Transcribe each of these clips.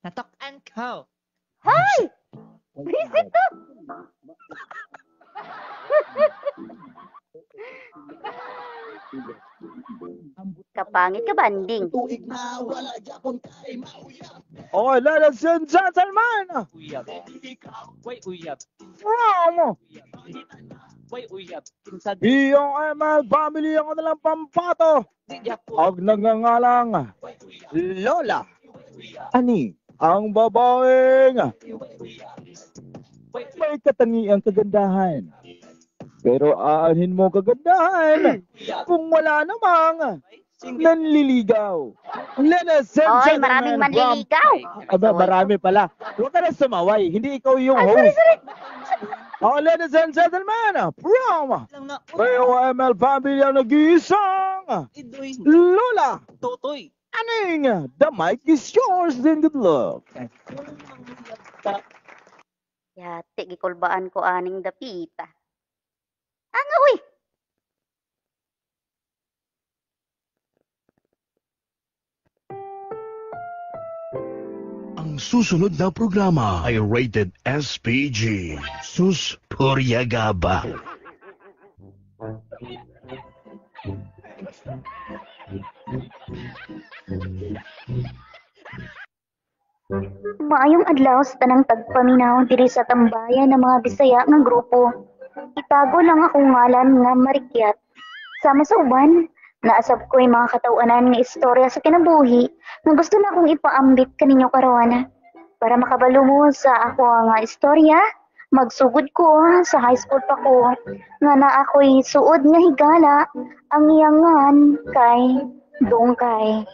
Natokan ko. Hay! Visit to! Kapangit ka, banding. Okay, ladies and gentlemen! Uyab. Way uyab. From Way uyab. Pinsan. BOML family ang kanilang pampato ang nagngangalang Lola. Ani, ang babaeng may katangiang kagandahan. Pero aanhin mo kagandahan kung wala namang nanliligaw. Ladies and Oy, gentlemen, maraming manliligaw. Aba, marami pala. Huwag ka na sumaway. Hindi ikaw yung host. Oh, ladies and gentlemen, from Lang na. BOML family ang nag-iisang Idoy. Lola. Totoy. Aning, the mic is yours and good luck. Yate, gikulbaan ko aning dapita. Anga, uy! Ang susunod na programa ay rated SPG. Sus Puryagaba. Maayong adlaw sa tanang tagpaminaw diri sa tambayan ng mga Bisaya nga grupo. Itago lang akong ngalan nga Marikyat. Sama sa uban, naasab ko yung mga katawanan nga istorya sa kinabuhi nga gusto na akong ipaambit kaninyo karon. Para makabalo mo sa ako nga istorya, magsugod ko sa high school pa ko nga na ako'y suod nga higala ang iyangan kay Dongkay.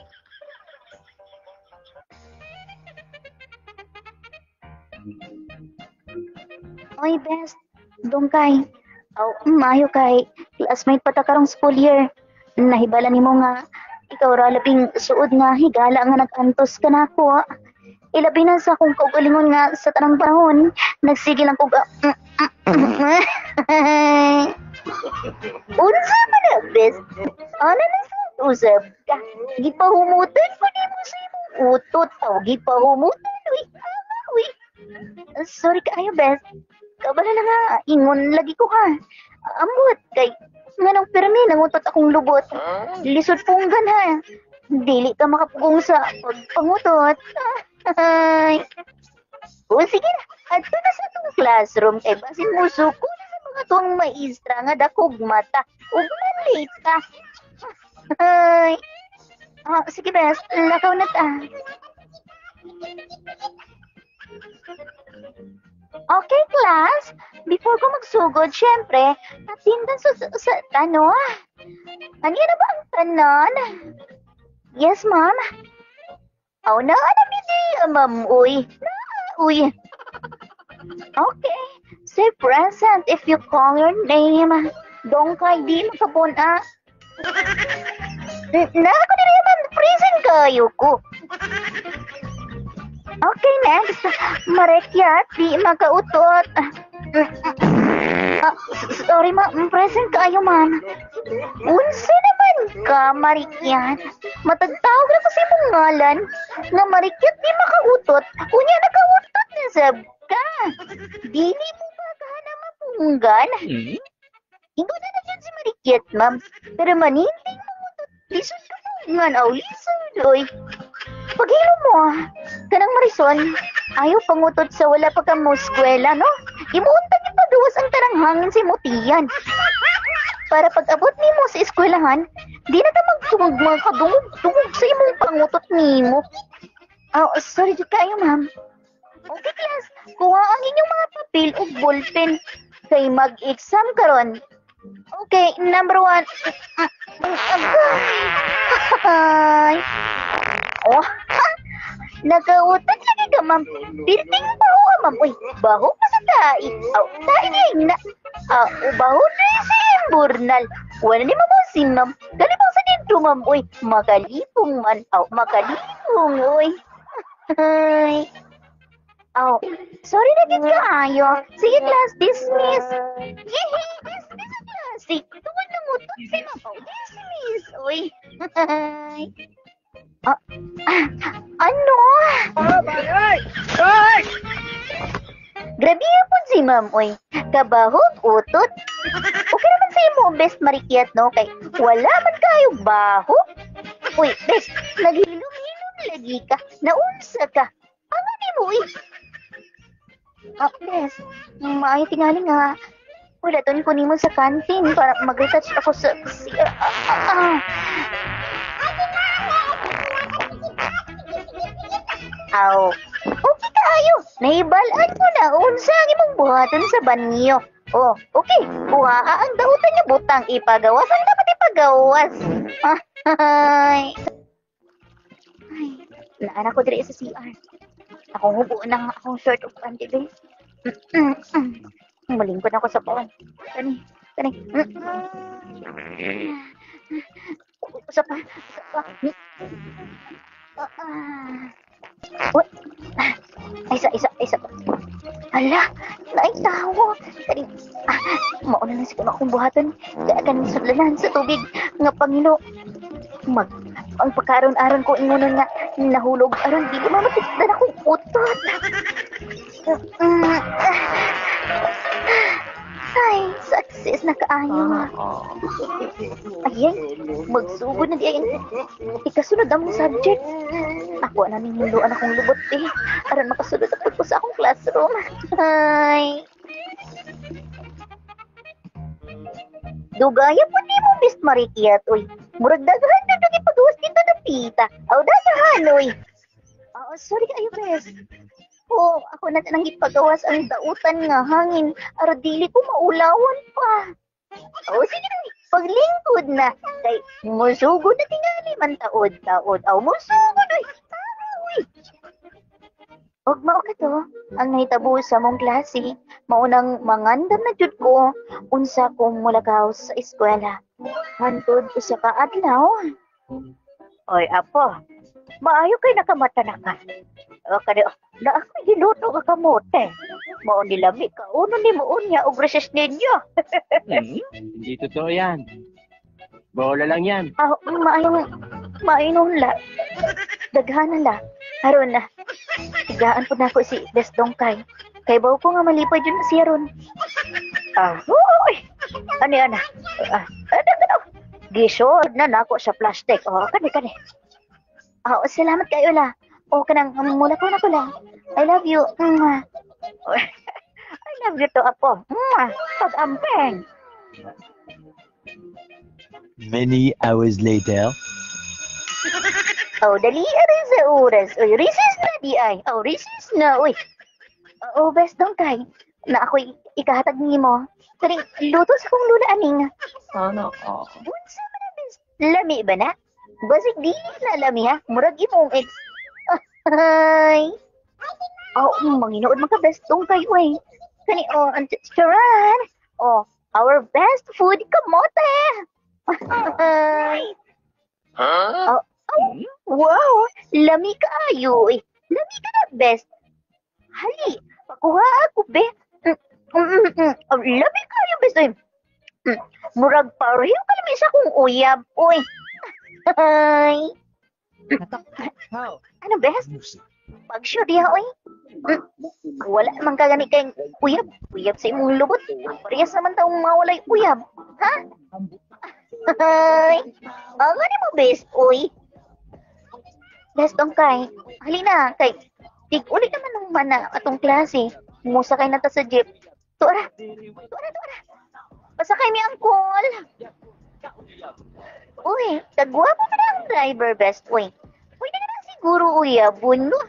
Oy, best. Dongkay. Maayo kay. Classmate pa ta karong school year. Nahibala nimo nga ikaw ra labing suod nga higala nga nag-antos ka nako. Ilabi na sa akong kaugalingon nga sa tanang panahon, nagsige lang kog unsa man na, best? Ano na sa usap ka? Gipahumutan ko ni mo sa imong utot. Gipahumutan. Uy. Sorry kaayo, best. Kabala na nga, ingon lagi ko ha. Ambot, kay nganong pirmi, nangutot akong lubot. Lisod punggan ha. Dili ka makapugong sa pagpangutot. Ay. O sige na, adto na sa itong classroom. Kay basin mo suko na sa mga tuwang maistra nga dakog mata. Ug late ka. Ay. Sige best, lakaw na ta. Okay, class. Before ko magsugod, syempre, natindan sa tanon. Ano na ba ang tanon? Yes, ma'am. Na, ma'am. Uy. Okay. Say present if you call your name. Dongkay, di makapuna. Ako na naman, present kayo ko. Okay, next. Marikyat, di makautot. Sorry, ma'am. Present kayo, ma'am. Unsa naman ka, Marikyat? Matagtawag na kasi mong ngalan. Nga Marikyat, di makautot. Unya, nakautot na sab ka. Dili mo ba ka na mapunggan? Ingo na dyan si Marikyat, ma'am. Pero maninting mamutot. Lisod ka mo. Ngan, lisod, oy. Paghilo mo, kanang Marison, ayaw pangutot sa wala pa ka mo eskwela, no? Imuuntag ipagawas ang tarang hangin sa imutiyan. Para pag-abot ni mo sa eskwelahan, di na ka magtungog mga kadungog sa imong pangutot ni mo. Sorry dyan kayo, ma'am. Okay, class, kuha ang inyong mga papel o ballpen kay mag-exam karon. Okay, number 1. Nagautan lagi ka, ma'am. Birting baho, ma'am. Uy, baho pa sa tae. Tae na. Baho na si Burnal. Wala ni mamusin, ma'am. Kalipang sa dito, ma'am. Uy, makalipong man. Makalipong, uy. Ay. Sorry na gid kaayo. Sige, class, dismiss. Yehey, dismiss class. Tuwan na mo, si ma'am. Dismiss, uy. Ay. Ano? ma'am, oy. Kabahog, utot. Okay naman sa imo, best marikiat, no? Kay wala man kayo baho. Uy, best, naghilom-hilom lagi ka. Naunsa ka. Ano ni mo, uy? Best, maayo tingali nga. Wala doon ko nimo sa kantin para mag-retouch ako sa... Aw, okay kaayo. Naibalaan ko na unsa ang imong buhaton sa banyo. Oh, okay. Kuha ang dahutan nga butang ipagawas. Ang dapat ipagawas. Ay. Laan ako diri sa CR. Ako hubo na akong shirt of panty, be. Malingkod ako sa bawang. Kani. Isa pa. What? Isa. Hala, naitawa. Kani, mauna na siguro akong buhaton. Kaya kaning sudlanan sa tubig. Nga Pangino. Ang pagkaroon-aron ko ingunon nga nahulog. Aron, dili mamatikdan akong utot. Ay, success na kaayo. Ayan, magsugod na diyan. Ikasunod ang mong subject. Ako na ninuluan akong lubot eh. Aron makasunod ako sa akong classroom. Ay. Dugaya po ni mo, Miss Marikiat, uy. Murag daghan na dagi pagawas dito na pita. Aw, daghan, uy. Oh, sorry kayo, Bes. Oh, ako na nang ipagawas ang dautan nga hangin. Aro dili ko maulawan pa. Oh, sige na. Paglingkod na. Kay musugod na tingali man taod. Aw, musugod, uy. Uy. Og mao ka to, ang nahitabo sa mong klase, maunang mangandam na jud ko unsa kong mulagaw sa eskwela. Hantod usa ka adlaw. Oy, apo. Maayo kay nakamata na ka. O kani na ako giluto ka kamote. Mao ni labi ka uno ni mo unya og reses ninyo. Hindi totoo yan. Bola lang yan. Maayo la. Daghan la. Haron na. Tigaan po na ako si Des Dongkay. Kay baw ko nga malipay dyan na siya ron. Uy! Ano yan? Gisod na nako sa plastic. Kani. Salamat kayo la. Kanang mula ko na ko lang. I love you. I love you to, apo. Pag-ampeng. Many hours later. Dali rin sa oras. Uy, recess na di ay. Recess na, uy. Best Dongkay. Na ako'y ikahatag ni mo. Karing luto sa kong lula aning. Ano? Bunsa man na, best. Lami ba na? Basig di na lami ha. Murag imong ex. Ay. Manginood mga Best Dongkay, uy. Kani, ang restaurant. Our best food, kamote. Ay. Wow, lami kaayo eh. Lami ka na, best. Hali, pakuha ako, be. Lami kaayo, best. Murag pareho ka naman sa kong uyab, oy. Ay. Ano, best? Pag-show diha, oy. Wala man ka gani kayong uyab. Uyab sa imong lubot. Parehas naman taong mawalay uyab. Ha? Ay. Ang ano mo, best, oy. Best Dongkay, halina, kay tig-uli naman ng mana atong klase. Musakay na ta sa jeep. Tuara. Pasakay mi angkol. Uy, kagwapo pa na ang driver, best. Uy, pwede ka na siguro, uyabon, no?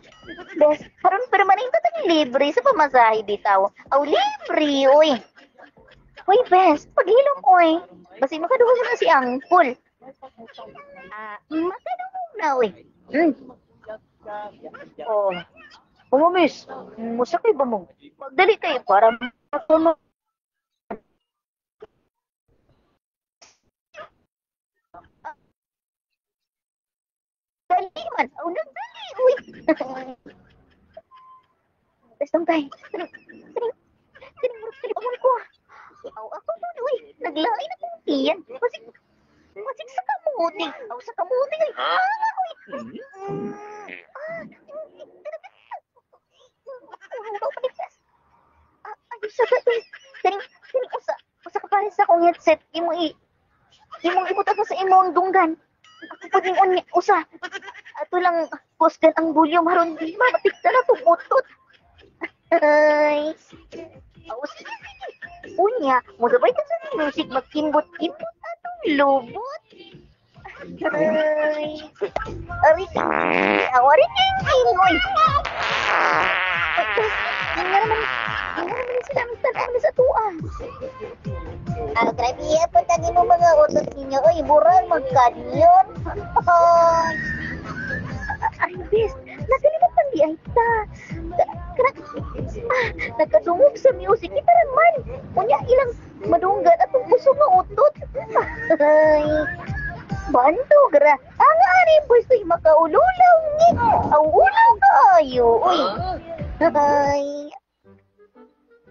Best, karon permanente tayong libre sa pamasahe bitaw. Libre, uy. Uy, best, paghilom, uy. Basi makaduhol na si angkol. Makaduhol na, uy. Miss, musakay ba mo? Magdali kayo para makasunod. Dali man, nagdali, uy. Best Dongkay, murag ko. Ako mo, uy, naglain akong tiyan. Masig sa kamuti. Sa kamuti, uy. Uy. Usa ka to. Kani usa ka pares sa akong headset. Imong ibutat mo sa imong dunggan. Ako pud ning unya usa. Ato lang kusgan ang volume haron di matikta na tong utot. Ay. Awas. Unya, mo sabay ka sa music magkimbot-kimbot atong lubot. Ay. Ari. Awari king oy. Nga naman sila magtanong sa tuwa. Grabe yan, pagkagi mo mga utot ninyo. Oy, bural, magkanyon. Ay, best. Nakalimutan di ay ta. Nagkadungog sa music. Kita naman. Unya, ilang madunggan at ang puso ng utot. Ay, banto, gra. Ang ari, boys, ay makaululaw ni. Ang ulaw kayo. Uy. Ay.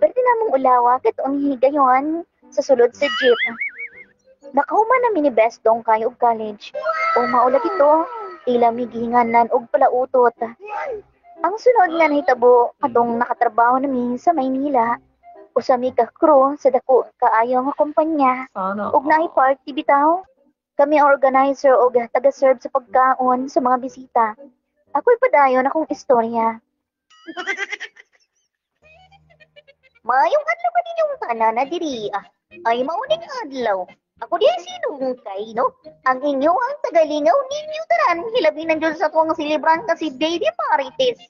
Pwede namang ulawa kat ang higayon sa sulod sa jeep. Nakahuman na mini best dong kayo og college. O maulag ito, tila migihinganan og palautot. Ang sunod nga nahitabo katong nakatrabaho nami sa Maynila. Usami ka crew sa dako kaayo nga kumpanya. Sana Ug naay party bitaw. Kami ang organizer og taga-serve sa pagkaon sa mga bisita. Ako'y padayon akong istorya. Mayong adlaw ka ninyong tanan na diri. Ay mauning adlaw. Ako di sinungkay, no? Ang inyo ang tagalingaw ninyo tanan. Hilabi ng Diyos sa tuwang silibran kasi Baby Marites.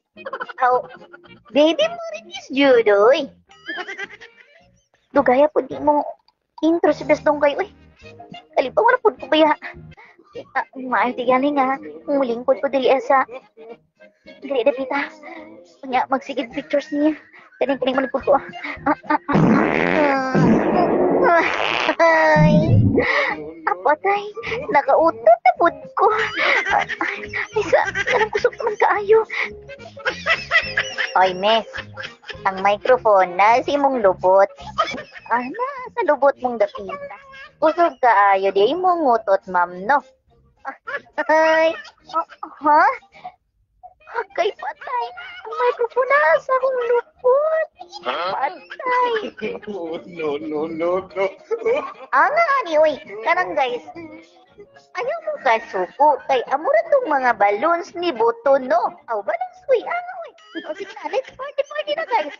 Oh, Baby Marites, Judoy. Dugaya po di mo intro si Bestong kayo. Uy, kalipaw na po ko kaya. Maayon ti galing nga. Mulingkod ko diri sa diri dapita. Kanya magsigid pictures niya. Kaning manipod ko. Ay, apatay, nakautot na pod ko. Isa, kanang kusog naman kaayo. Oy, miss, ang microphone na si mong lubot. Ana, sa lubot mong dapita. Kusog kaayo, di mong ngutot, ma'am, no? Ay, ha? Kay patay, ang microphone na sa akong lupot. Patay. No. Nga ani, oy, kanang guys. Ayaw mo kasuko, kay amura tong mga balloons ni Boto, no? Aw, balloons, oy, oy. O sige na, let's party na guys.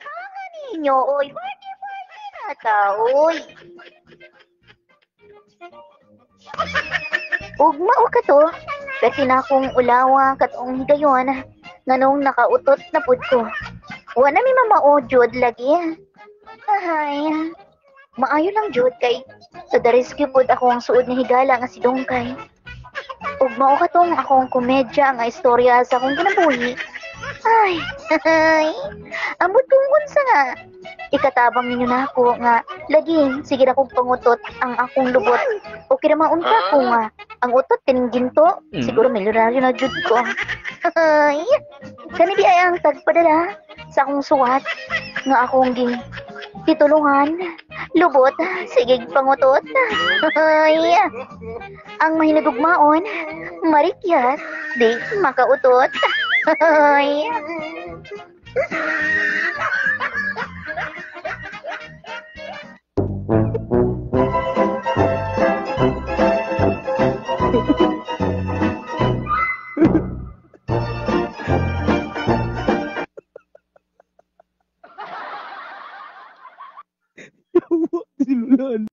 Ninyo, oy, party na ta, oy. Ugma o ka to, kasi na akong ulawa katong higayon, nganong nakautot na pud ko. Wala mi mamaojod lagi. Ay, maayo lang jud kay sa the rescue pud ako ang suod nga higala nga si Dongkay. Ugma o ka tong akong komedya nga istorya sa akong kinabuhi. Ay, ambot kong unsa nga. Ikatabang ninyo na ako nga, lagi, sige na kong pangutot ang akong lubot. O kinamaon ka ko nga, ang utot tiningin to, siguro milyonaryo na jud ko. Ay, kani di ay ang tagpadala sa akong suwat, nga akong titulungan, lubot, sige pangutot. Ay, ang mahinagugmaon, marikyat, di makautot. Ay, Tinulan.